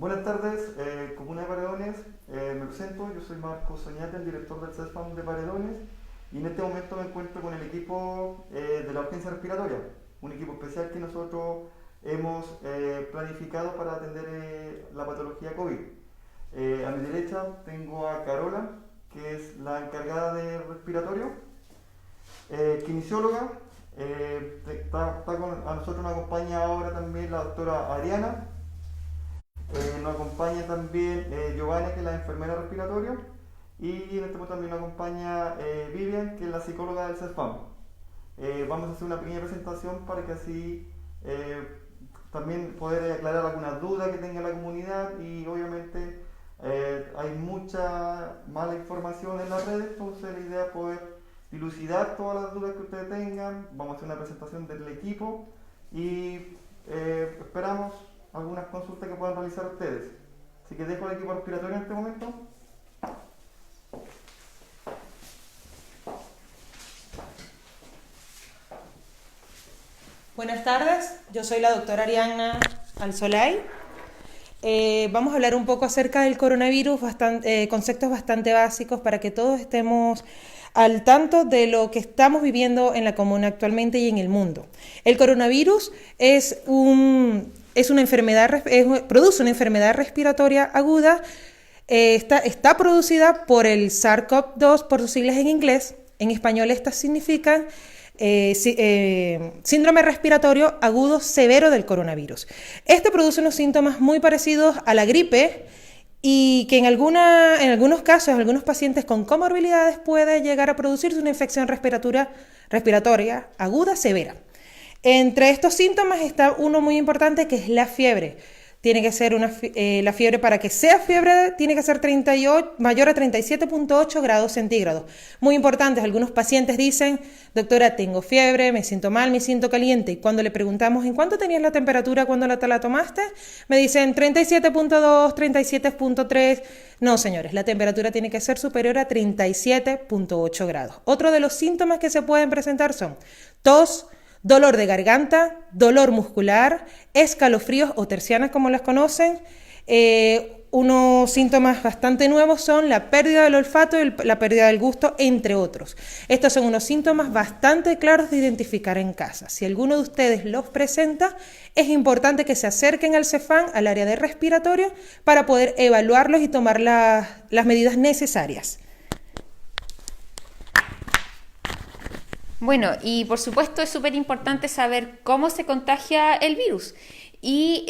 Buenas tardes, Comuna de Paredones. Me presento, yo soy Marco Soñate, el director del CESFAM de Paredones, y en este momento me encuentro con el equipo de la urgencia respiratoria, un equipo especial que nosotros hemos planificado para atender la patología COVID. A mi derecha tengo a Carola, que es la encargada de respiratorio, kinesióloga. A nosotros nos acompaña ahora también la doctora Ariana. Nos acompaña también Giovanna, que es la enfermera respiratoria, y en este momento también nos acompaña Vivian, que es la psicóloga del CESFAM. Vamos a hacer una pequeña presentación para que así también poder aclarar algunas dudas que tenga la comunidad, y obviamente hay mucha mala información en las redes, entonces la idea es poder dilucidar todas las dudas que ustedes tengan. Vamos a hacer una presentación del equipo y esperamos algunas consultas que puedan realizar ustedes. Así que dejo el equipo respiratorio en este momento. Buenas tardes, yo soy la doctora Ariana Alzolay. Vamos a hablar un poco acerca del coronavirus, conceptos bastante básicos para que todos estemos al tanto de lo que estamos viviendo en la comuna actualmente y en el mundo. El coronavirus produce una enfermedad respiratoria aguda. Está producida por el SARS-CoV-2, por sus siglas en inglés. En español estas significan síndrome respiratorio agudo severo del coronavirus. Este produce unos síntomas muy parecidos a la gripe y que en algunos casos, algunos pacientes con comorbilidades puede llegar a producirse una infección respiratoria aguda severa. Entre estos síntomas está uno muy importante, que es la fiebre. Tiene que ser la fiebre, para que sea fiebre, tiene que ser mayor a 37.8 grados centígrados. Muy importante, algunos pacientes dicen: doctora, tengo fiebre, me siento mal, me siento caliente. Y cuando le preguntamos ¿en cuánto tenías la temperatura cuando te la tomaste?, me dicen 37.2, 37.3. No, señores, la temperatura tiene que ser superior a 37.8 grados. Otro de los síntomas que se pueden presentar son tos, dolor de garganta, dolor muscular, escalofríos o tercianas, como las conocen. Unos síntomas bastante nuevos son la pérdida del olfato y la pérdida del gusto, entre otros. Estos son unos síntomas bastante claros de identificar en casa. Si alguno de ustedes los presenta, es importante que se acerquen al CEFAM, al área de respiratorio, para poder evaluarlos y tomar las medidas necesarias. Bueno, y por supuesto es súper importante saber cómo se contagia el virus. Y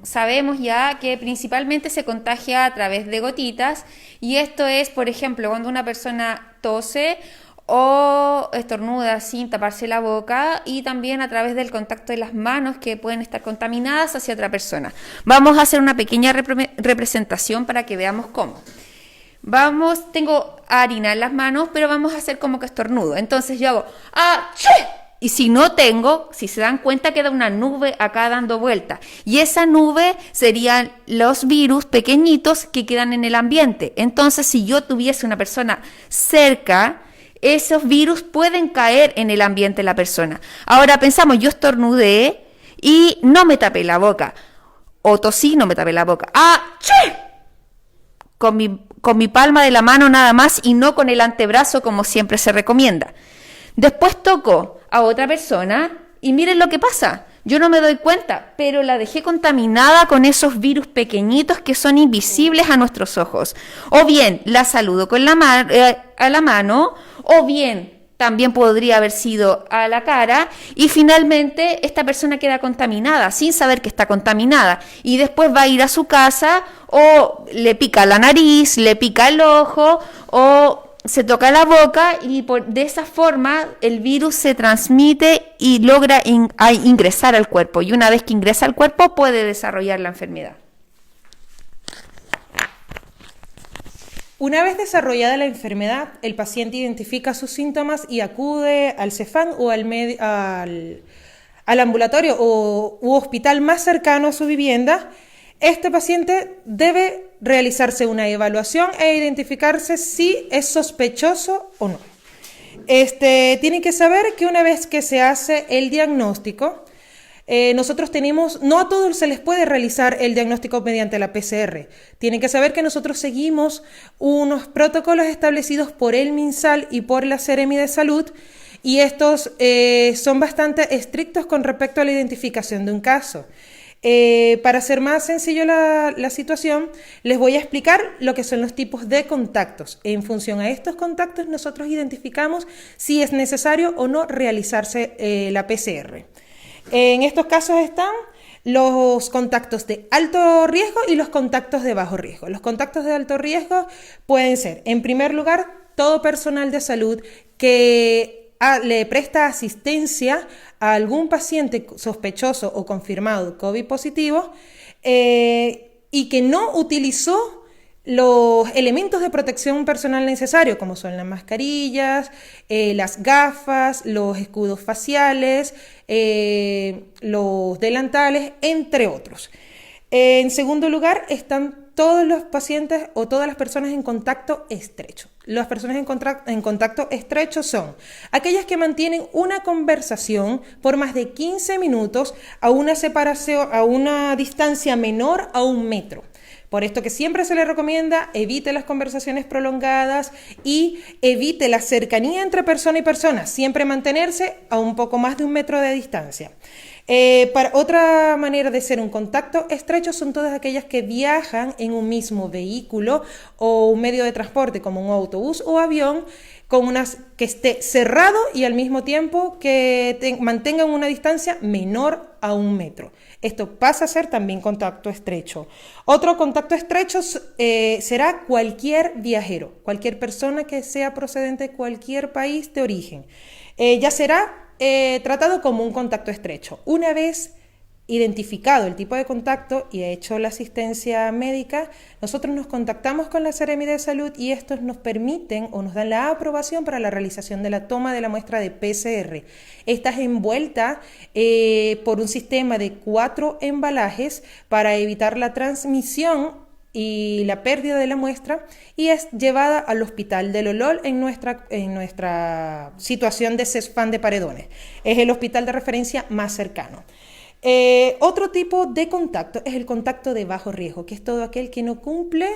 sabemos ya que principalmente se contagia a través de gotitas, y esto es, por ejemplo, cuando una persona tose o estornuda sin taparse la boca, y también a través del contacto de las manos, que pueden estar contaminadas hacia otra persona. Vamos a hacer una pequeña representación para que veamos cómo. Tengo harina en las manos, pero vamos a hacer como que estornudo. Entonces yo hago ¡achí! Y si se dan cuenta, queda una nube acá dando vuelta. Y esa nube serían los virus pequeñitos que quedan en el ambiente. Entonces, si yo tuviese una persona cerca, esos virus pueden caer en el ambiente de la persona. Ahora pensamos, yo estornudé y no me tapé la boca. O tosí, no me tapé la boca. ¡Achí! Con mi palma de la mano nada más, y no con el antebrazo como siempre se recomienda. Después toco a otra persona y miren lo que pasa. Yo no me doy cuenta, pero la dejé contaminada con esos virus pequeñitos que son invisibles a nuestros ojos. O bien la saludo con a la mano, o bien también podría haber sido a la cara, y finalmente esta persona queda contaminada sin saber que está contaminada, y después va a ir a su casa, o le pica la nariz, le pica el ojo, o se toca la boca, y de esa forma el virus se transmite y logra ingresar al cuerpo, y una vez que ingresa al cuerpo puede desarrollar la enfermedad. Una vez desarrollada la enfermedad, el paciente identifica sus síntomas y acude al CEFAM o al ambulatorio u hospital más cercano a su vivienda. Este paciente debe realizarse una evaluación e identificarse si es sospechoso o no. Tiene que saber que una vez que se hace el diagnóstico, nosotros tenemos, no a todos se les puede realizar el diagnóstico mediante la PCR. Tienen que saber que nosotros seguimos unos protocolos establecidos por el MinSal y por la Seremi de Salud, y estos son bastante estrictos con respecto a la identificación de un caso. Para hacer más sencillo la situación, les voy a explicar lo que son los tipos de contactos. En función a estos contactos, nosotros identificamos si es necesario o no realizarse la PCR. En estos casos están los contactos de alto riesgo y los contactos de bajo riesgo. Los contactos de alto riesgo pueden ser, en primer lugar, todo personal de salud que le presta asistencia a algún paciente sospechoso o confirmado COVID positivo y que no utilizó los elementos de protección personal necesarios, como son las mascarillas, las gafas, los escudos faciales, los delantales, entre otros. En segundo lugar, están todos los pacientes o todas las personas en contacto estrecho. Las personas en contacto estrecho son aquellas que mantienen una conversación por más de 15 minutos a una separación, a una distancia menor a 1 metro. Por esto que siempre se le recomienda, evite las conversaciones prolongadas y evite la cercanía entre persona y persona, siempre mantenerse a un poco más de 1 metro de distancia. Para otra manera de ser un contacto estrecho son todas aquellas que viajan en un mismo vehículo o un medio de transporte como un autobús o avión que esté cerrado y al mismo tiempo que mantengan una distancia menor a 1 metro. Esto pasa a ser también contacto estrecho. Otro contacto estrecho será cualquier viajero, cualquier persona que sea procedente de cualquier país de origen. Ya será tratado como un contacto estrecho. Una vez identificado el tipo de contacto y hecho la asistencia médica, nosotros nos contactamos con la Seremi de Salud y estos nos permiten o nos dan la aprobación para la realización de la toma de la muestra de PCR. Esta es envuelta por un sistema de 4 embalajes para evitar la transmisión y la pérdida de la muestra, y es llevada al Hospital del Olol en nuestra situación de CESFAN de Paredones. Es el hospital de referencia más cercano. Otro tipo de contacto es el contacto de bajo riesgo, que es todo aquel que no cumple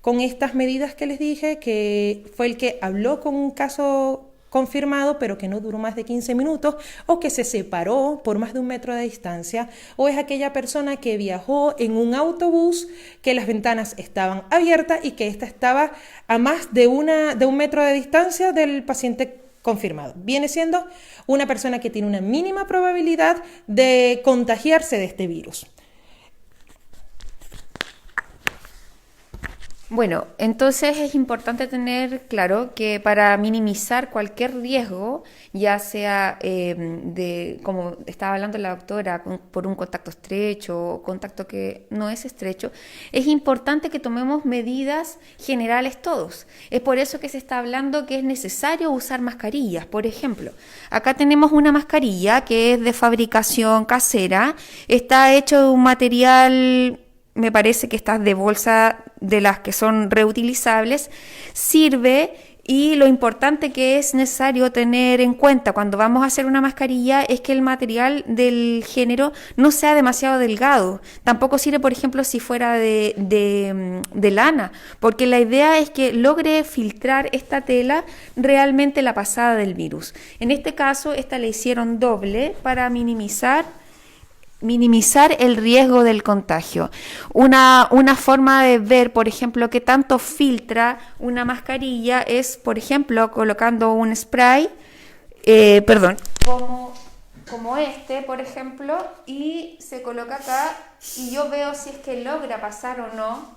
con estas medidas que les dije, que fue el que habló con un caso confirmado, pero que no duró más de 15 minutos, o que se separó por más de 1 metro de distancia, o es aquella persona que viajó en un autobús que las ventanas estaban abiertas y que ésta estaba a más de 1 metro de distancia del paciente confirmado. Viene siendo una persona que tiene una mínima probabilidad de contagiarse de este virus. Bueno, entonces es importante tener claro que para minimizar cualquier riesgo, ya sea como estaba hablando la doctora, por un contacto estrecho o contacto que no es estrecho, es importante que tomemos medidas generales todos. Es por eso que se está hablando que es necesario usar mascarillas. Por ejemplo, acá tenemos una mascarilla que es de fabricación casera, está hecho de un material, me parece que estas de bolsa de las que son reutilizables, sirve, y lo importante que es necesario tener en cuenta cuando vamos a hacer una mascarilla es que el material del género no sea demasiado delgado. Tampoco sirve, por ejemplo, si fuera de lana, porque la idea es que logre filtrar esta tela realmente la pasada del virus. En este caso, esta le hicieron doble para minimizar el riesgo del contagio. Una forma de ver, por ejemplo, qué tanto filtra una mascarilla es, por ejemplo, colocando un spray, como este, por ejemplo, y se coloca acá y yo veo si es que logra pasar o no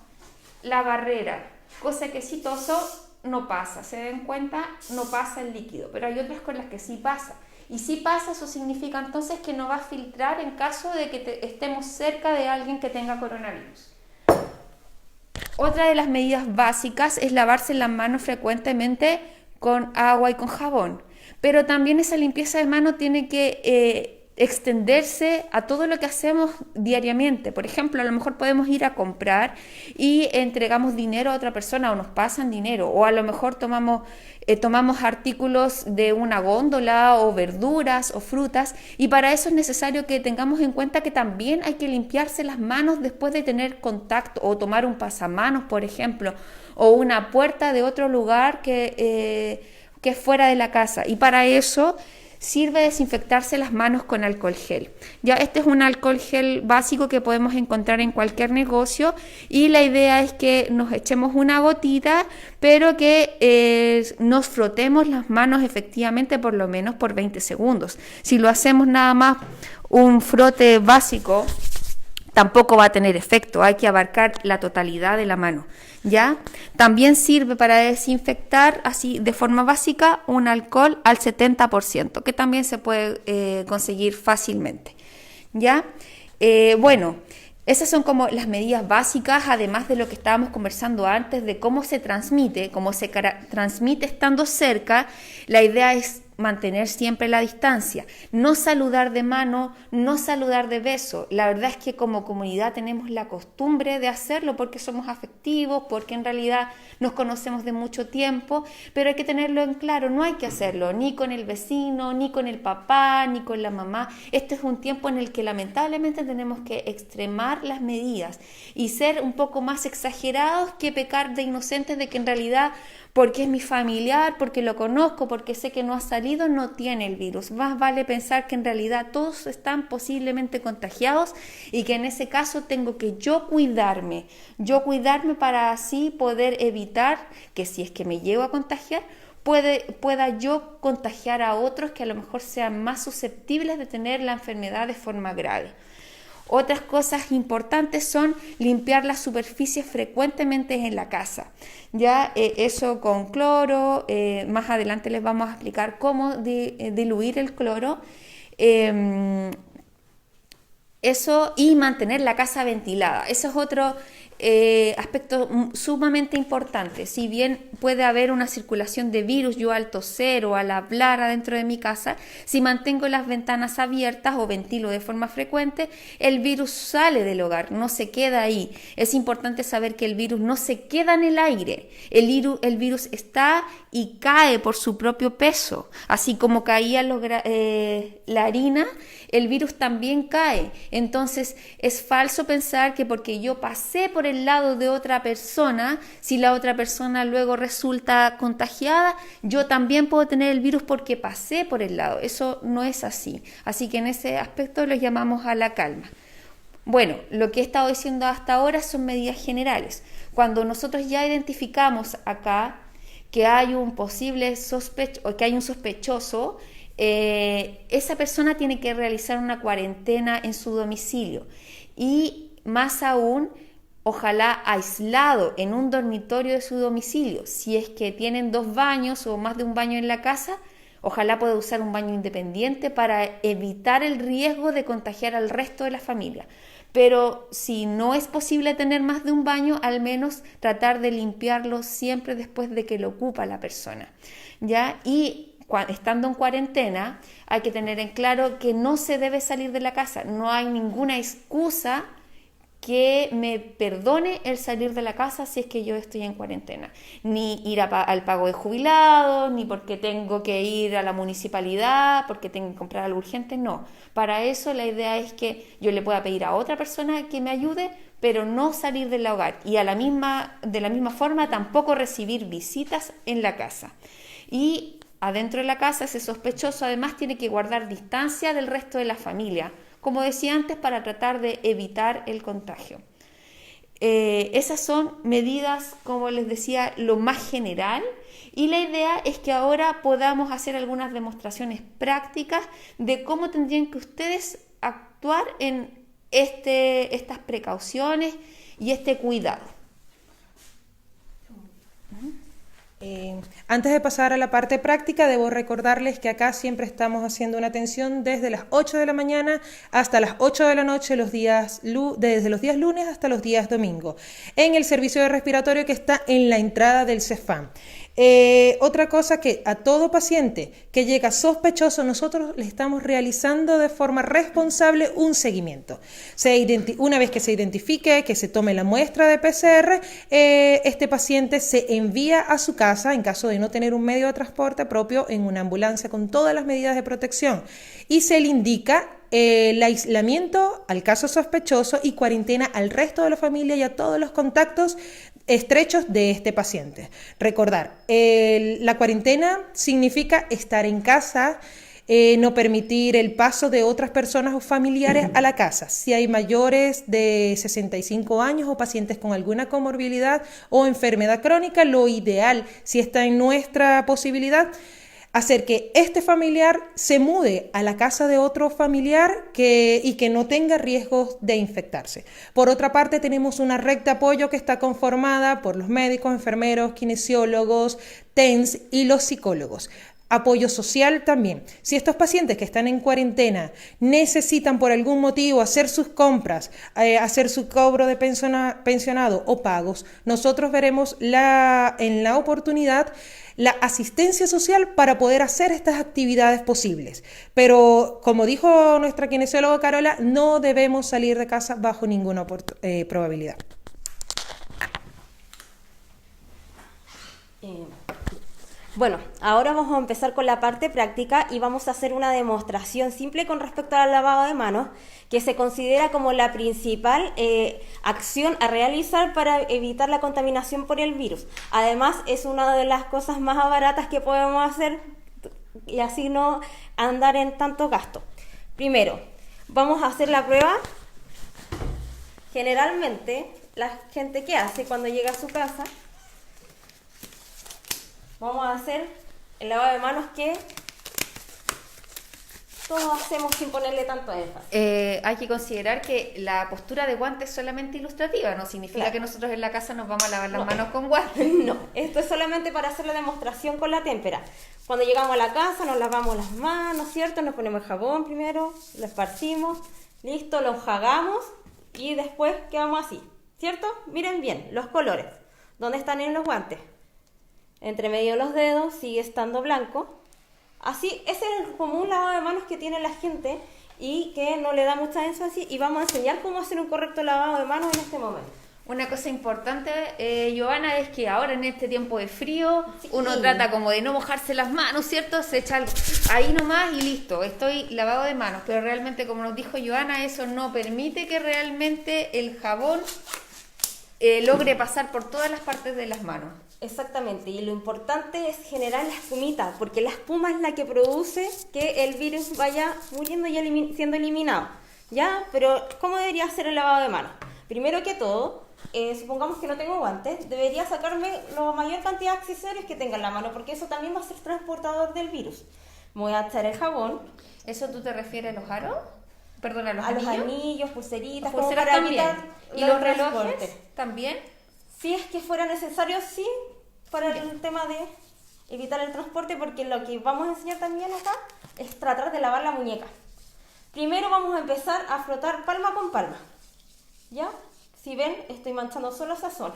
la barrera, cosa que si toso no pasa, se den cuenta, no pasa el líquido, pero hay otras con las que sí pasa. Y si pasa, eso significa entonces que no va a filtrar en caso de que estemos cerca de alguien que tenga coronavirus. Otra de las medidas básicas es lavarse las manos frecuentemente con agua y con jabón. Pero también esa limpieza de manos tiene que extenderse a todo lo que hacemos diariamente. Por ejemplo, a lo mejor podemos ir a comprar y entregamos dinero a otra persona o nos pasan dinero, o a lo mejor tomamos artículos de una góndola o verduras o frutas, y para eso es necesario que tengamos en cuenta que también hay que limpiarse las manos después de tener contacto, o tomar un pasamanos, por ejemplo, o una puerta de otro lugar que es fuera de la casa, y para eso sirve desinfectarse las manos con alcohol gel. Ya este es un alcohol gel básico que podemos encontrar en cualquier negocio, y la idea es que nos echemos una gotita, pero que nos frotemos las manos efectivamente por lo menos por 20 segundos. Si lo hacemos nada más un frote básico, tampoco va a tener efecto, hay que abarcar la totalidad de la mano, ¿ya? También sirve para desinfectar, así de forma básica, un alcohol al 70%, que también se puede conseguir fácilmente, ¿ya? Bueno, esas son como las medidas básicas, además de lo que estábamos conversando antes, de cómo se transmite estando cerca. La idea es mantener siempre la distancia, no saludar de mano, no saludar de beso. La verdad es que como comunidad tenemos la costumbre de hacerlo porque somos afectivos, porque en realidad nos conocemos de mucho tiempo, pero hay que tenerlo en claro, no hay que hacerlo ni con el vecino, ni con el papá, ni con la mamá. Este es un tiempo en el que lamentablemente tenemos que extremar las medidas y ser un poco más exagerados que pecar de inocentes, de que en realidad, porque es mi familiar, porque lo conozco, porque sé que no ha salido, no tiene el virus. Más vale pensar que en realidad todos están posiblemente contagiados, y que en ese caso tengo que yo cuidarme para así poder evitar que, si es que me llego a contagiar, pueda yo contagiar a otros que a lo mejor sean más susceptibles de tener la enfermedad de forma grave. Otras cosas importantes son limpiar las superficies frecuentemente en la casa. Ya eso con cloro, más adelante les vamos a explicar cómo diluir el cloro. Eso, y mantener la casa ventilada. Eso es otro aspecto sumamente importante. Si bien puede haber una circulación de virus, yo al toser o al hablar adentro de mi casa, si mantengo las ventanas abiertas o ventilo de forma frecuente, el virus sale del hogar, no se queda ahí. Es importante saber que el virus no se queda en el aire. El virus está y cae por su propio peso, así como caía la harina, el virus también cae. Entonces es falso pensar que porque yo pasé por el lado de otra persona, si la otra persona luego resulta contagiada, yo también puedo tener el virus porque pasé por el lado. Eso no es así. Así que en ese aspecto lo llamamos a la calma. Bueno, lo que he estado diciendo hasta ahora son medidas generales. Cuando nosotros ya identificamos acá que hay un posible o que hay un sospechoso, esa persona tiene que realizar una cuarentena en su domicilio, y más aún, ojalá aislado en un dormitorio de su domicilio. Si es que tienen 2 baños o más de un baño en la casa, ojalá pueda usar un baño independiente para evitar el riesgo de contagiar al resto de la familia. Pero si no es posible tener más de un baño, al menos tratar de limpiarlo siempre después de que lo ocupa la persona, ¿ya? Y estando en cuarentena, hay que tener en claro que no se debe salir de la casa. No hay ninguna excusa que me perdone el salir de la casa si es que yo estoy en cuarentena. Ni ir al pago de jubilados, ni porque tengo que ir a la municipalidad, porque tengo que comprar algo urgente, no. Para eso la idea es que yo le pueda pedir a otra persona que me ayude, pero no salir del hogar. Y de la misma forma tampoco recibir visitas en la casa. Y adentro de la casa, ese sospechoso además tiene que guardar distancia del resto de la familia, como decía antes, para tratar de evitar el contagio. Esas son medidas, como les decía, lo más general, y la idea es que ahora podamos hacer algunas demostraciones prácticas de cómo tendrían que ustedes actuar en estas precauciones y este cuidado. Antes de pasar a la parte práctica, debo recordarles que acá siempre estamos haciendo una atención desde las 8 de la mañana hasta las 8 de la noche, desde los días lunes hasta los días domingo, en el servicio de respiratorio que está en la entrada del CEFAM. Otra cosa, que a todo paciente que llega sospechoso, nosotros le estamos realizando de forma responsable un seguimiento. Una vez que se identifique, que se tome la muestra de PCR, este paciente se envía a su casa, en caso de no tener un medio de transporte propio, en una ambulancia con todas las medidas de protección, y se le indica el aislamiento al caso sospechoso y cuarentena al resto de la familia y a todos los contactos estrechos de este paciente. Recordar, la cuarentena significa estar en casa, no permitir el paso de otras personas o familiares a la casa. Si hay mayores de 65 años o pacientes con alguna comorbilidad o enfermedad crónica, lo ideal, si está en nuestra posibilidad, hacer que este familiar se mude a la casa de otro familiar y que no tenga riesgos de infectarse. Por otra parte, tenemos una red de apoyo que está conformada por los médicos, enfermeros, kinesiólogos, TENS y los psicólogos. Apoyo social también. Si estos pacientes que están en cuarentena necesitan por algún motivo hacer sus compras, hacer su cobro de pensionado o pagos, nosotros veremos en la oportunidad la asistencia social para poder hacer estas actividades posibles. Pero, como dijo nuestra kinesióloga Carola, no debemos salir de casa bajo ninguna probabilidad. Bueno, ahora vamos a empezar con la parte práctica y vamos a hacer una demostración simple con respecto al lavado de manos, que se considera como la principal acción a realizar para evitar la contaminación por el virus. Además, es una de las cosas más baratas que podemos hacer y así no andar en tanto gasto. Primero, vamos a hacer la prueba. Generalmente, la gente que hace cuando llega a su casa, vamos a hacer el lavado de manos que todos hacemos sin ponerle tanto énfasis. Hay que considerar que la postura de guantes es solamente ilustrativa, no significa Claro. que nosotros en la casa nos vamos a lavar las manos con guantes. No, esto es solamente para hacer la demostración con la témpera. Cuando llegamos a la casa nos lavamos las manos, ¿cierto? Nos ponemos el jabón primero, lo esparcimos, listo, lo enjuagamos y después quedamos así, ¿cierto? Miren bien, los colores. ¿Dónde están en los guantes? Entre medio de los dedos sigue estando blanco. Así, ese es como un lavado de manos que tiene la gente y que no le da mucha énfasis, y vamos a enseñar cómo hacer un correcto lavado de manos en este momento. Una cosa importante, Giovanna, es que ahora en este tiempo de frío, Sí. uno trata como de no mojarse las manos, ¿cierto? Se echa algo ahí nomás y listo, estoy lavado de manos. Pero realmente, como nos dijo Giovanna, eso no permite que realmente el jabón logre pasar por todas las partes de las manos. Exactamente, y lo importante es generar la espumita, porque la espuma es la que produce que el virus vaya muriendo y siendo eliminado, ¿ya? Pero, ¿cómo debería ser el lavado de manos? Primero que todo, supongamos que no tengo guantes, debería sacarme la mayor cantidad de accesorios que tenga en la mano, porque eso también va a ser transportador del virus. Me voy a echar el jabón, ¿Eso tú te refieres a los aros? Perdón, a los a los anillos. anillos, pulseritas, Las pulseras como para también. evitar ¿Y el los relojes transporte. también? Si es que fuera necesario, sí, para el tema de evitar el transporte, porque lo que vamos a enseñar también acá es tratar de lavar la muñeca. Primero vamos a empezar a frotar palma con palma, ¿ya? Si ven, estoy manchando solo esa zona.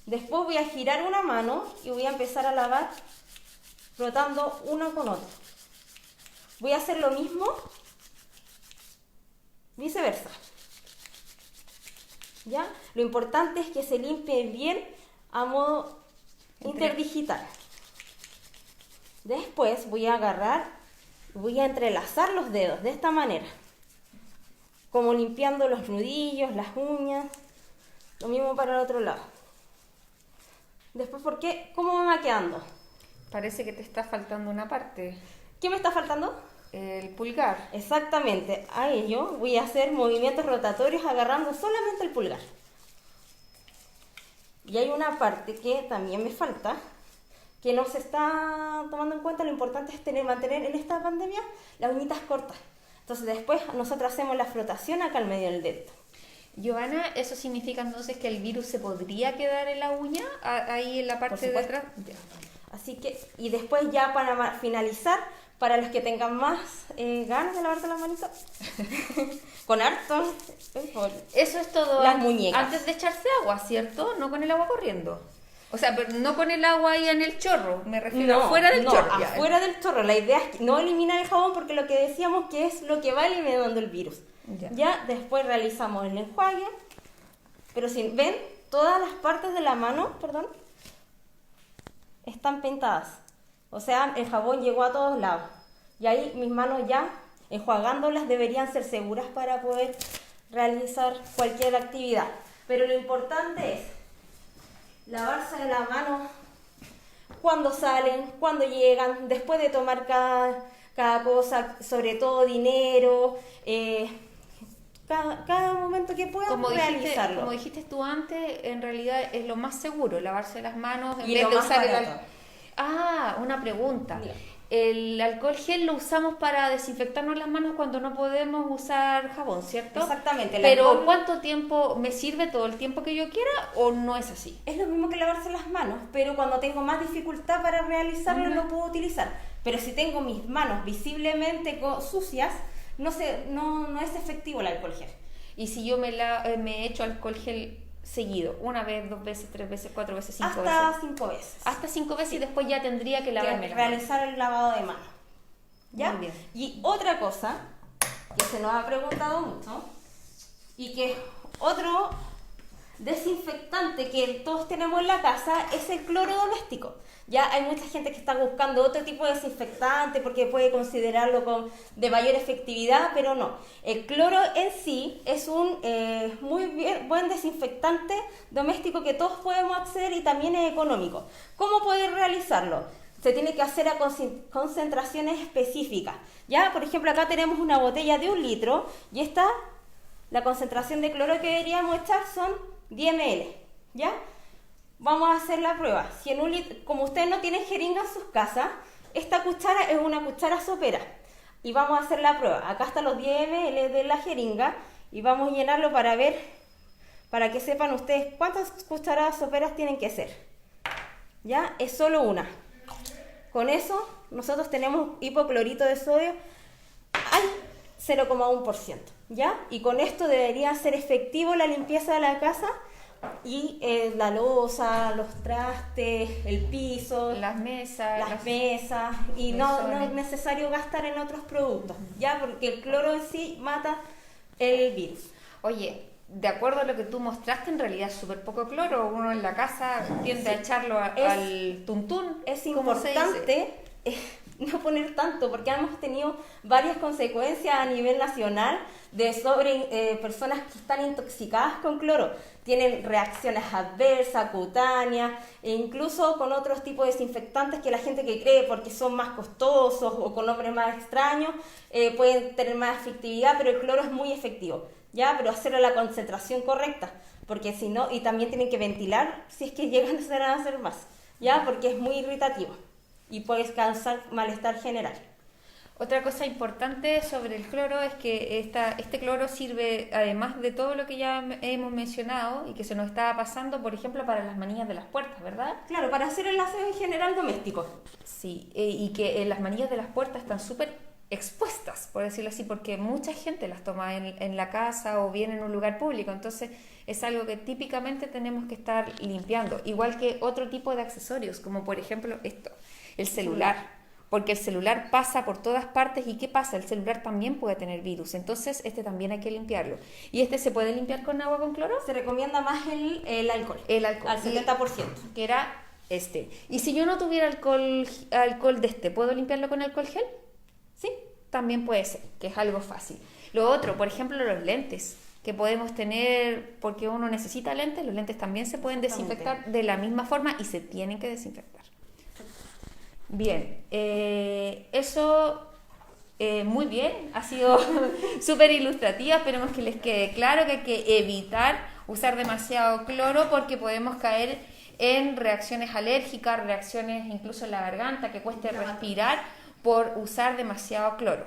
Después voy a girar una mano y voy a empezar a lavar frotando una con otra. Voy a hacer lo mismo viceversa, ¿ya? Lo importante es que se limpie bien a modo interdigital. Después voy a agarrar, voy a entrelazar los dedos de esta manera, como limpiando los nudillos, las uñas. Lo mismo para el otro lado. Después, ¿por qué? ¿Cómo me va quedando? Parece que te está faltando una parte. ¿Qué me está faltando? El pulgar. Exactamente, a ello voy a hacer movimientos rotatorios agarrando solamente el pulgar. Y hay una parte que también me falta, que no se está tomando en cuenta. Lo importante es mantener en esta pandemia las uñitas cortas. Entonces después nosotros hacemos la frotación acá al medio del dedo. Giovanna, ¿eso significa entonces que el virus se podría quedar en la uña? Ahí en la parte de atrás. Ya. Así que, y después ya para finalizar, para los que tengan más ganas de lavarse las manitos, con harto, Eso es todo. Las muñecas. Antes de echarse agua, ¿cierto? No con el agua corriendo. O sea, pero no con el agua ahí en el chorro, me refiero afuera del chorro. Ya. Afuera del chorro. La idea es no eliminar el jabón porque lo que decíamos que es lo que va eliminando el virus. Ya después realizamos el enjuague, pero si ven, todas las partes de la mano, perdón, están pintadas. O sea, el jabón llegó a todos lados. Y ahí mis manos ya, enjuagándolas, deberían ser seguras para poder realizar cualquier actividad. Pero lo importante es lavarse las manos cuando salen, cuando llegan, después de tomar cada cosa, sobre todo dinero, cada momento que puedan realizarlo. Como dijiste tú antes, en realidad es lo más seguro, lavarse las manos en Y vez lo de más usar barato. una pregunta. Diga. El alcohol gel lo usamos para desinfectarnos las manos cuando no podemos usar jabón, ¿cierto? Exactamente. Pero alcohol ¿cuánto tiempo me sirve? ¿Todo el tiempo que yo quiera o no es así? es lo mismo que lavarse las manos, pero cuando tengo más dificultad para realizarlo lo puedo utilizar. Pero si tengo mis manos visiblemente sucias, no es efectivo el alcohol gel. Y si yo me echo alcohol gel seguido, una vez, 2 veces, 3 veces, 4 veces, 5 veces. Hasta 5 veces. Hasta 5 veces y después ya tendría que lavarme las manos. Realizar el lavado de manos. ¿Ya? Muy bien. Y otra cosa que se nos ha preguntado mucho y que es otro desinfectante que todos tenemos en la casa es el cloro doméstico. Ya hay mucha gente que está buscando otro tipo de desinfectante porque puede considerarlo de mayor efectividad, pero no. El cloro en sí es un buen desinfectante doméstico que todos podemos acceder y también es económico. ¿Cómo poder realizarlo? Se tiene que hacer a concentraciones específicas. Ya, por ejemplo, acá tenemos una botella de 1 litro y la concentración de cloro que deberíamos echar son 10 ml. ¿Ya? Vamos a hacer la prueba. Si en 1 litro, como ustedes no tienen jeringa en sus casas, esta cuchara es una cuchara sopera. Y vamos a hacer la prueba. Acá están los 10 ml de la jeringa y vamos a llenarlo para que sepan ustedes cuántas cucharadas soperas tienen que ser. ¿Ya? Es solo una. Con eso, nosotros tenemos hipoclorito de sodio al 0,1%, ¿ya? Y con esto debería ser efectivo la limpieza de la casa y la loza, los trastes, el piso, Las mesas, las mesas, y no es mesones. necesario gastar en otros productos, ¿ya? Porque el cloro en sí mata el virus. Oye, de acuerdo a lo que tú mostraste, en realidad es súper poco cloro. Uno en la casa tiende a echarlo al tuntún. Es como se dice. importante no poner tanto, porque hemos tenido varias consecuencias a nivel nacional sobre personas que están intoxicadas con cloro. Tienen reacciones adversas, cutáneas, e incluso con otros tipos de desinfectantes que la gente que cree porque son más costosos o con nombres más extraños pueden tener más efectividad, pero el cloro es muy efectivo. ¿Ya? Pero hacerlo a la concentración correcta, porque si no, y también tienen que ventilar si es que llegan a hacer más, ¿ya? Porque es muy irritativo y puede causar malestar general. Otra cosa importante sobre el cloro es que este cloro sirve, además de todo lo que ya hemos mencionado y que se nos estaba pasando, por ejemplo, para las manillas de las puertas, ¿verdad? Claro, para hacer el aseo en general doméstico. Sí, y que las manillas de las puertas están súper expuestas, por decirlo así, porque mucha gente las toma en la casa o bien en un lugar público, entonces es algo que típicamente tenemos que estar limpiando, igual que otro tipo de accesorios, como por ejemplo el celular, porque el celular pasa por todas partes y ¿qué pasa? El celular también puede tener virus, entonces también hay que limpiarlo. ¿Y se puede limpiar con agua con cloro? Se recomienda más el alcohol. El alcohol. Al 70%. Que era Y si yo no tuviera alcohol ¿puedo limpiarlo con alcohol gel? Sí, también puede ser, que es algo fácil. Lo otro, por ejemplo, los lentes que podemos tener, porque uno necesita lentes, los lentes también se pueden desinfectar de la misma forma y se tienen que desinfectar. Bien, eso muy bien, ha sido súper ilustrativa, esperemos que les quede claro que hay que evitar usar demasiado cloro porque podemos caer en reacciones alérgicas, reacciones incluso en la garganta, que cueste respirar por usar demasiado cloro.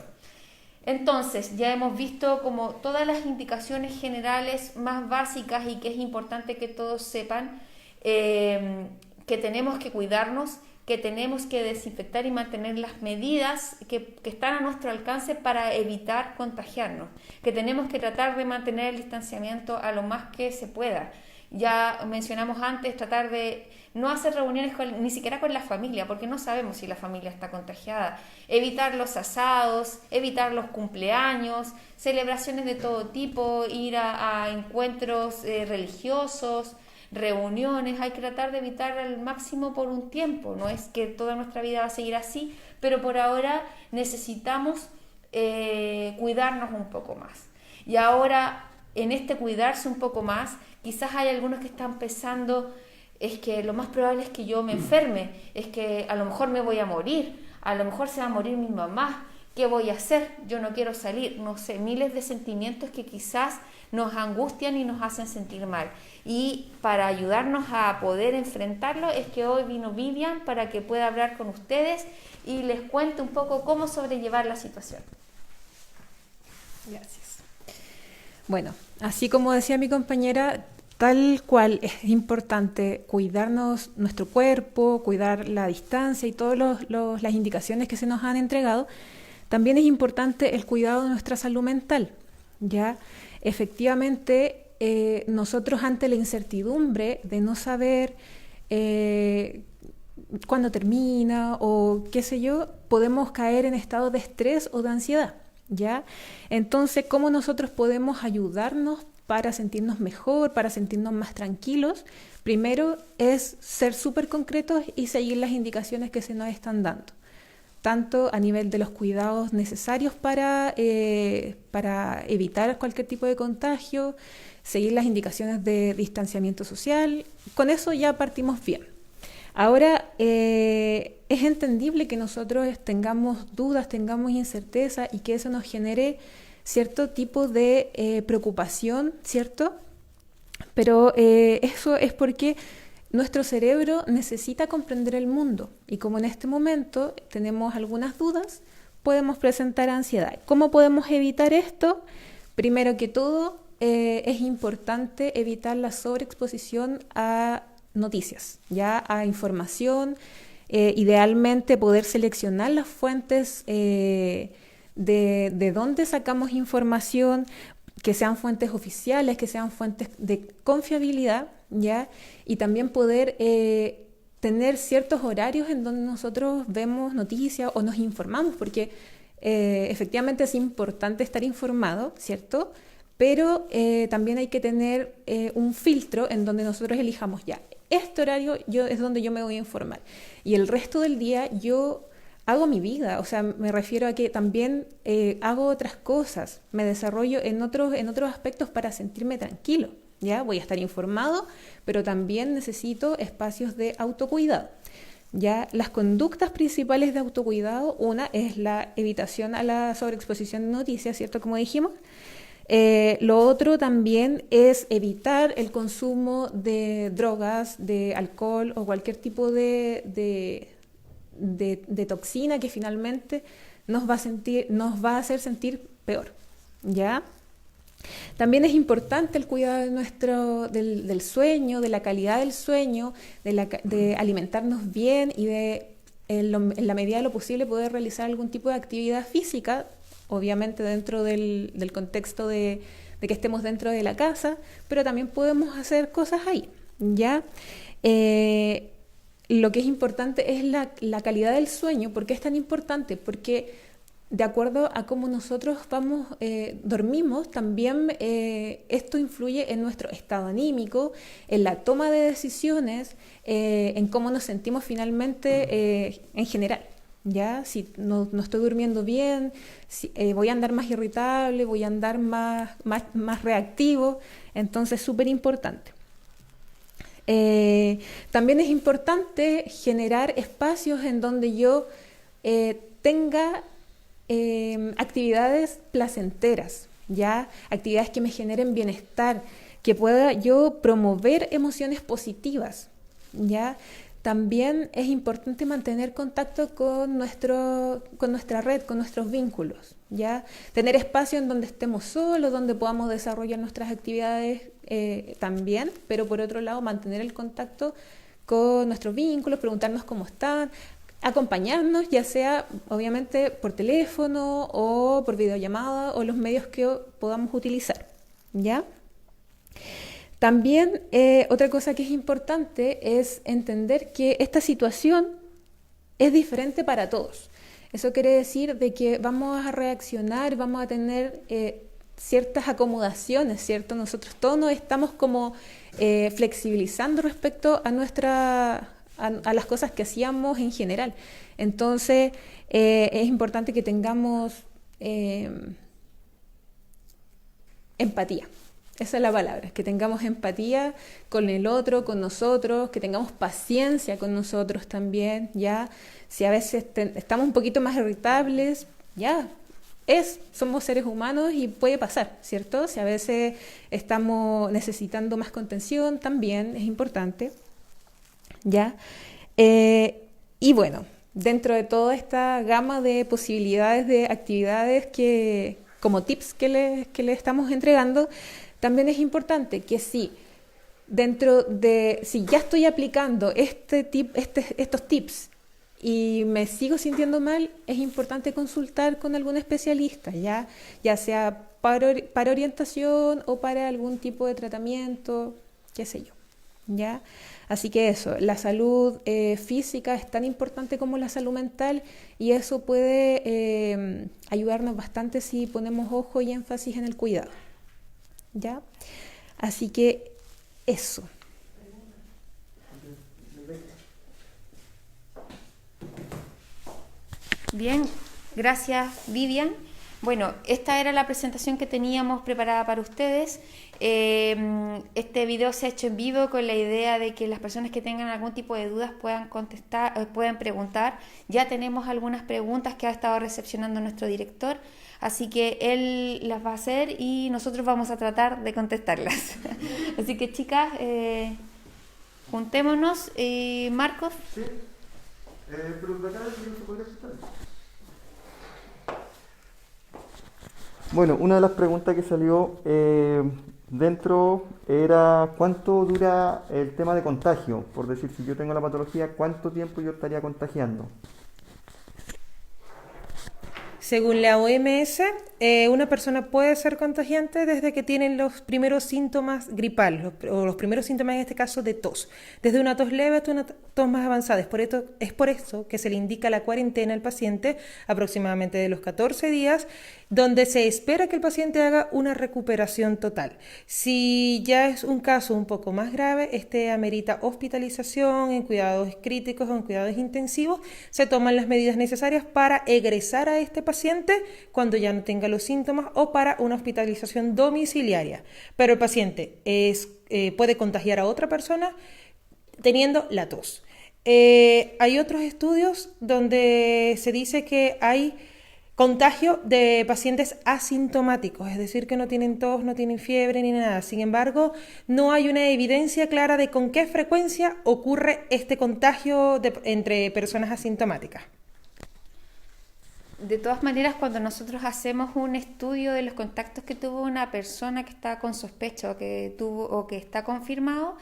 Entonces, ya hemos visto como todas las indicaciones generales más básicas y que es importante que todos sepan que tenemos que cuidarnos, que tenemos que desinfectar y mantener las medidas que están a nuestro alcance para evitar contagiarnos, que tenemos que tratar de mantener el distanciamiento a lo más que se pueda, Ya mencionamos antes, tratar de no hacer reuniones ni siquiera con la familia, porque no sabemos si la familia está contagiada. Evitar los asados, evitar los cumpleaños, celebraciones de todo tipo, ir a encuentros religiosos, reuniones. Hay que tratar de evitar al máximo por un tiempo. No es que toda nuestra vida va a seguir así, pero por ahora necesitamos cuidarnos un poco más. Y ahora, en este cuidarse un poco más, quizás hay algunos que están pensando, es que lo más probable es que yo me enferme, es que a lo mejor me voy a morir, a lo mejor se va a morir mi mamá, ¿qué voy a hacer? Yo no quiero salir, no sé, miles de sentimientos que quizás nos angustian y nos hacen sentir mal. Y para ayudarnos a poder enfrentarlo es que hoy vino Vivian para que pueda hablar con ustedes y les cuente un poco cómo sobrellevar la situación. Gracias. Bueno, así como decía mi compañera, tal cual es importante cuidarnos nuestro cuerpo, cuidar la distancia y todas las indicaciones que se nos han entregado, también es importante el cuidado de nuestra salud mental. Ya, efectivamente, nosotros ante la incertidumbre de no saber cuándo termina o qué sé yo, podemos caer en estados de estrés o de ansiedad. ¿Ya? Entonces, ¿cómo nosotros podemos ayudarnos para sentirnos mejor, para sentirnos más tranquilos? Primero es ser súper concretos y seguir las indicaciones que se nos están dando, tanto a nivel de los cuidados necesarios para evitar cualquier tipo de contagio, seguir las indicaciones de distanciamiento social. Con eso ya partimos bien. Ahora, es entendible que nosotros tengamos dudas, tengamos incerteza y que eso nos genere cierto tipo de preocupación, ¿cierto? Pero eso es porque nuestro cerebro necesita comprender el mundo y como en este momento tenemos algunas dudas, podemos presentar ansiedad. ¿Cómo podemos evitar esto? Primero que todo, es importante evitar la sobreexposición a noticias, ya a información, idealmente poder seleccionar las fuentes de dónde sacamos información, que sean fuentes oficiales, que sean fuentes de confiabilidad, ya, y también poder tener ciertos horarios en donde nosotros vemos noticias o nos informamos, porque efectivamente es importante estar informado, ¿cierto? Pero también hay que tener un filtro en donde nosotros elijamos ya. Este horario es donde yo me voy a informar. Y el resto del día yo hago mi vida, o sea, me refiero a que también hago otras cosas, me desarrollo en otros aspectos para sentirme tranquilo, ¿ya? Voy a estar informado, pero también necesito espacios de autocuidado. Ya las conductas principales de autocuidado, una es la evitación a la sobreexposición de noticias, ¿cierto? Como dijimos. Lo otro también es evitar el consumo de drogas, de alcohol o cualquier tipo de toxina que finalmente nos va a hacer sentir peor, ¿ya? También es importante el cuidado del sueño, de la calidad del sueño, de alimentarnos bien y en la medida de lo posible poder realizar algún tipo de actividad física, obviamente dentro del contexto de que estemos dentro de la casa, pero también podemos hacer cosas ahí, ¿ya? Lo que es importante es la calidad del sueño. ¿Por qué es tan importante? Porque de acuerdo a cómo nosotros dormimos, también esto influye en nuestro estado anímico, en la toma de decisiones, en cómo nos sentimos finalmente en general. ¿Ya? Si no estoy durmiendo bien, voy a andar más irritable, voy a andar más reactivo, entonces súper importante. También es importante generar espacios en donde yo tenga actividades placenteras, ¿ya? Actividades que me generen bienestar, que pueda yo promover emociones positivas, ¿ya? También es importante mantener contacto con nuestra red, con nuestros vínculos, ¿ya? Tener espacio en donde estemos solos, donde podamos desarrollar nuestras actividades también, pero por otro lado mantener el contacto con nuestros vínculos, preguntarnos cómo están, acompañarnos, ya sea obviamente por teléfono o por videollamada o los medios que podamos utilizar, ¿ya? También otra cosa que es importante es entender que esta situación es diferente para todos. Eso quiere decir de que vamos a reaccionar, vamos a tener ciertas acomodaciones, ¿cierto? Nosotros todos nos estamos como flexibilizando respecto a las cosas que hacíamos en general. Entonces, es importante que tengamos empatía. Esa es la palabra, que tengamos empatía con el otro, con nosotros, que tengamos paciencia con nosotros también, ¿ya? Si a veces estamos un poquito más irritables, ya, somos seres humanos y puede pasar, ¿cierto? Si a veces estamos necesitando más contención, también es importante, ¿ya? Y bueno, dentro de toda esta gama de posibilidades de actividades como tips que le estamos entregando, también es importante que si ya estoy aplicando estos tips y me sigo sintiendo mal, es importante consultar con algún especialista, ya sea para orientación o para algún tipo de tratamiento, qué sé yo, ¿ya? Así que eso, la salud física es tan importante como la salud mental y eso puede ayudarnos bastante si ponemos ojo y énfasis en el cuidado, ¿ya? Así que eso. Bien, gracias Vivian. Bueno, esta era la presentación que teníamos preparada para ustedes. Este video se ha hecho en vivo con la idea de que las personas que tengan algún tipo de dudas puedan contestar, puedan preguntar. Ya tenemos algunas preguntas que ha estado recepcionando nuestro director, así que él las va a hacer y nosotros vamos a tratar de contestarlas. Así que chicas, juntémonos. Marcos. Sí, pero de acá no se podría aceptar. Bueno, una de las preguntas que salió dentro era ¿cuánto dura el tema de contagio? Por decir, si yo tengo la patología, ¿cuánto tiempo yo estaría contagiando? Según la OMS, una persona puede ser contagiante desde que tienen los primeros síntomas gripales, o los primeros síntomas en este caso de tos, desde una tos leve hasta una tos más avanzada. Es por eso que se le indica la cuarentena al paciente aproximadamente de los 14 días, donde se espera que el paciente haga una recuperación total. Si ya es un caso un poco más grave, amerita hospitalización en cuidados críticos o en cuidados intensivos, se toman las medidas necesarias para egresar a este paciente cuando ya no tenga los síntomas o para una hospitalización domiciliaria. Pero el paciente puede contagiar a otra persona teniendo la tos. Hay otros estudios donde se dice que hay contagio de pacientes asintomáticos, es decir, que no tienen tos, no tienen fiebre ni nada. Sin embargo, no hay una evidencia clara de con qué frecuencia ocurre este contagio entre personas asintomáticas. De todas maneras, cuando nosotros hacemos un estudio de los contactos que tuvo una persona que está con sospecha o que está confirmado,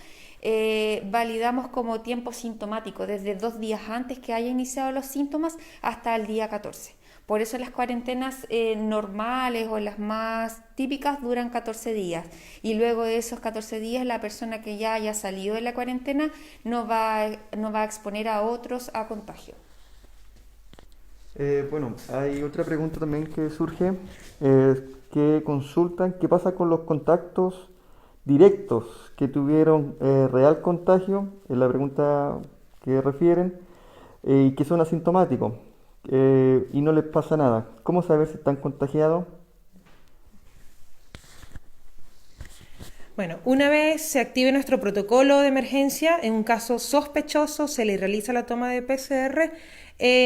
validamos como tiempo sintomático, desde 2 días antes que haya iniciado los síntomas hasta el día 14. Por eso las cuarentenas normales o las más típicas duran 14 días y luego de esos 14 días la persona que ya haya salido de la cuarentena no va a exponer a otros a contagio. Bueno, hay otra pregunta también que surge, que consultan qué pasa con los contactos directos que tuvieron real contagio, es la pregunta que refieren, y que son asintomáticos y no les pasa nada. ¿Cómo saber si están contagiados? Bueno, una vez se active nuestro protocolo de emergencia, en un caso sospechoso se le realiza la toma de PCR.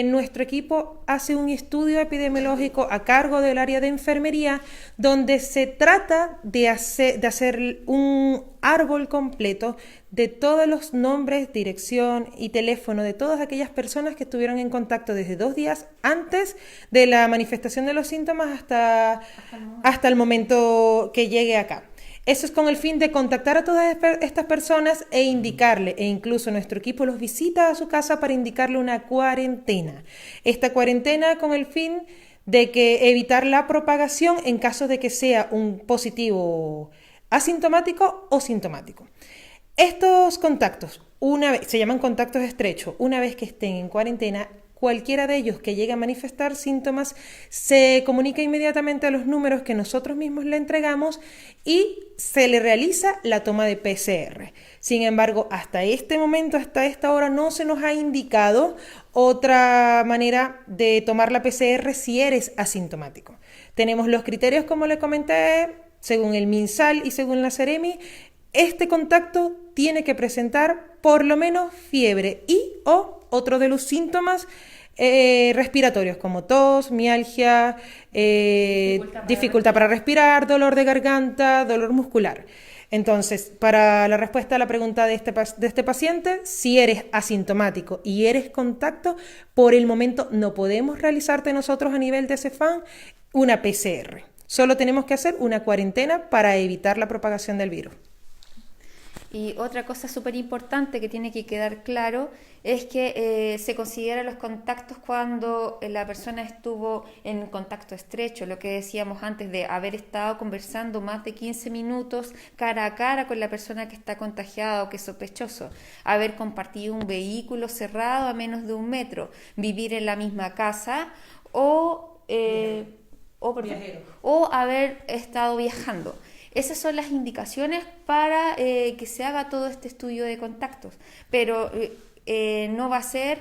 Nuestro equipo hace un estudio epidemiológico a cargo del área de enfermería donde se trata de hacer un árbol completo de todos los nombres, dirección y teléfono de todas aquellas personas que estuvieron en contacto desde 2 días antes de la manifestación de los síntomas hasta el momento que llegue acá. Eso es con el fin de contactar a todas estas personas e indicarle, e incluso nuestro equipo los visita a su casa para indicarle una cuarentena. Esta cuarentena con el fin de evitar la propagación en caso de que sea un positivo asintomático o sintomático. Estos contactos, se llaman contactos estrechos, una vez que estén en cuarentena, cualquiera de ellos que llegue a manifestar síntomas se comunica inmediatamente a los números que nosotros mismos le entregamos y se le realiza la toma de PCR. Sin embargo, hasta este momento, hasta esta hora, no se nos ha indicado otra manera de tomar la PCR si eres asintomático. Tenemos los criterios, como le comenté, según el MinSal y según la Seremi. Este contacto tiene que presentar por lo menos fiebre y o otro de los síntomas respiratorios como tos, mialgia, dificultad para respirar, dolor de garganta, dolor muscular. Entonces, para la respuesta a la pregunta de este paciente, si eres asintomático y eres contacto, por el momento no podemos realizarte nosotros a nivel de CEFAM una PCR. Solo tenemos que hacer una cuarentena para evitar la propagación del virus. Y otra cosa súper importante que tiene que quedar claro es que se considera los contactos cuando la persona estuvo en contacto estrecho, lo que decíamos antes de haber estado conversando más de 15 minutos cara a cara con la persona que está contagiada o que es sospechoso, haber compartido un vehículo cerrado a menos de 1 metro, vivir en la misma casa o haber estado viajando. Esas son las indicaciones para que se haga todo este estudio de contactos, pero no va a ser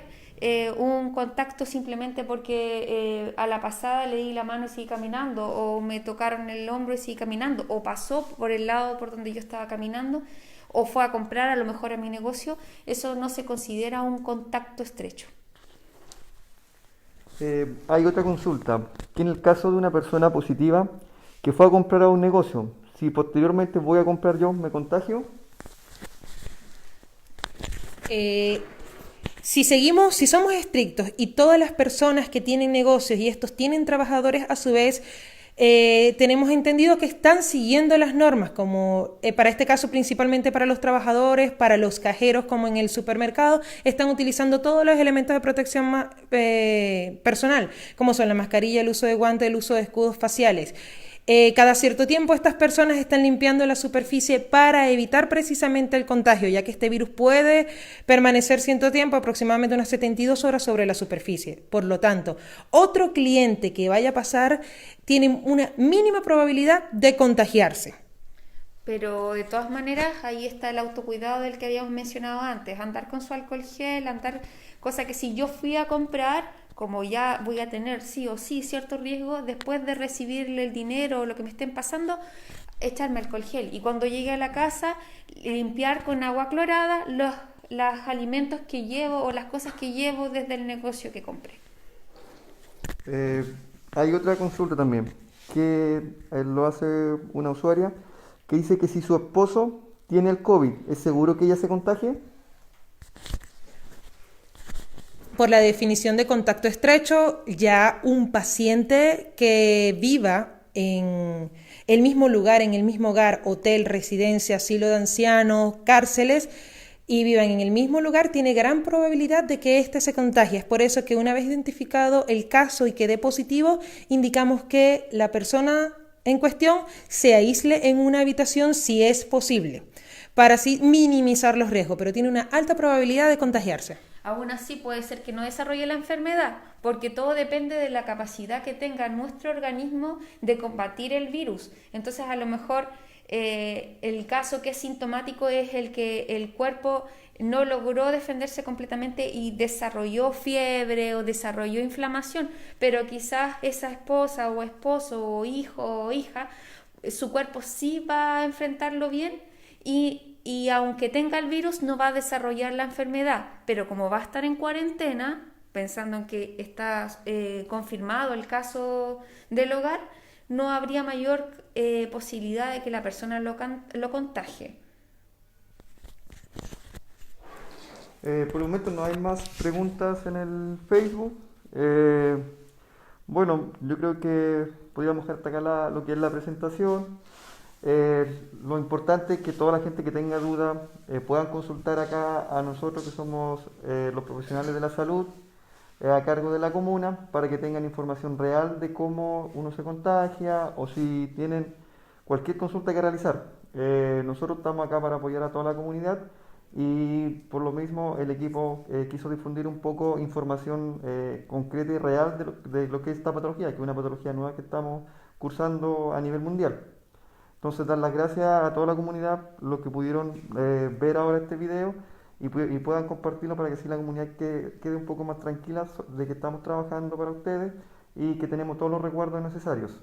un contacto simplemente porque a la pasada le di la mano y seguí caminando, o me tocaron el hombro y seguí caminando, o pasó por el lado por donde yo estaba caminando, o fue a comprar a lo mejor a mi negocio. Eso no se considera un contacto estrecho. Hay otra consulta, que en el caso de una persona positiva que fue a comprar a un negocio, si posteriormente voy a comprar yo, ¿me contagio? Si somos estrictos y todas las personas que tienen negocios y estos tienen trabajadores a su vez, tenemos entendido que están siguiendo las normas, como para este caso principalmente para los trabajadores, para los cajeros como en el supermercado, están utilizando todos los elementos de protección personal, como son la mascarilla, el uso de guantes, el uso de escudos faciales. Cada cierto tiempo estas personas están limpiando la superficie para evitar precisamente el contagio, ya que este virus puede permanecer cierto tiempo, aproximadamente unas 72 horas sobre la superficie. Por lo tanto, otro cliente que vaya a pasar tiene una mínima probabilidad de contagiarse. Pero de todas maneras, ahí está el autocuidado del que habíamos mencionado antes, andar con su alcohol gel, cosa que si yo fui a comprar, como ya voy a tener sí o sí cierto riesgo, después de recibirle el dinero o lo que me estén pasando, echarme alcohol gel. Y cuando llegue a la casa, limpiar con agua clorada los alimentos que llevo o las cosas que llevo desde el negocio que compré. Hay otra consulta también, que lo hace una usuaria, que dice que si su esposo tiene el COVID, ¿es seguro que ella se contagie? Por la definición de contacto estrecho, ya un paciente que viva en el mismo lugar, en el mismo hogar, hotel, residencia, asilo de ancianos, cárceles, y vivan en el mismo lugar, tiene gran probabilidad de que éste se contagie. Es por eso que una vez identificado el caso y que dé positivo, indicamos que la persona en cuestión se aísle en una habitación si es posible, para así minimizar los riesgos, pero tiene una alta probabilidad de contagiarse. Aún así puede ser que no desarrolle la enfermedad, porque todo depende de la capacidad que tenga nuestro organismo de combatir el virus. Entonces, a lo mejor el caso que es sintomático es el que el cuerpo no logró defenderse completamente y desarrolló fiebre o desarrolló inflamación, pero quizás esa esposa o esposo o hijo o hija, su cuerpo sí va a enfrentarlo bien y aunque tenga el virus no va a desarrollar la enfermedad, pero como va a estar en cuarentena, pensando en que está confirmado el caso del hogar, no habría mayor posibilidad de que la persona lo contagie. Por el momento no hay más preguntas en el Facebook. Bueno, yo creo que podríamos dejar hasta acá lo que es la presentación. Lo importante es que toda la gente que tenga duda puedan consultar acá a nosotros que somos los profesionales de la salud a cargo de la comuna para que tengan información real de cómo uno se contagia o si tienen cualquier consulta que realizar. Nosotros estamos acá para apoyar a toda la comunidad y por lo mismo el equipo quiso difundir un poco información concreta y real de lo que es esta patología, que es una patología nueva que estamos cursando a nivel mundial. Entonces, dar las gracias a toda la comunidad, los que pudieron ver ahora este video y puedan compartirlo para que así la comunidad quede un poco más tranquila de que estamos trabajando para ustedes y que tenemos todos los resguardos necesarios.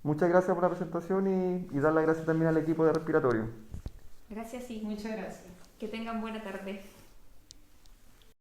Muchas gracias por la presentación y dar las gracias también al equipo de respiratorio. Gracias, sí. Muchas gracias. Que tengan buena tarde.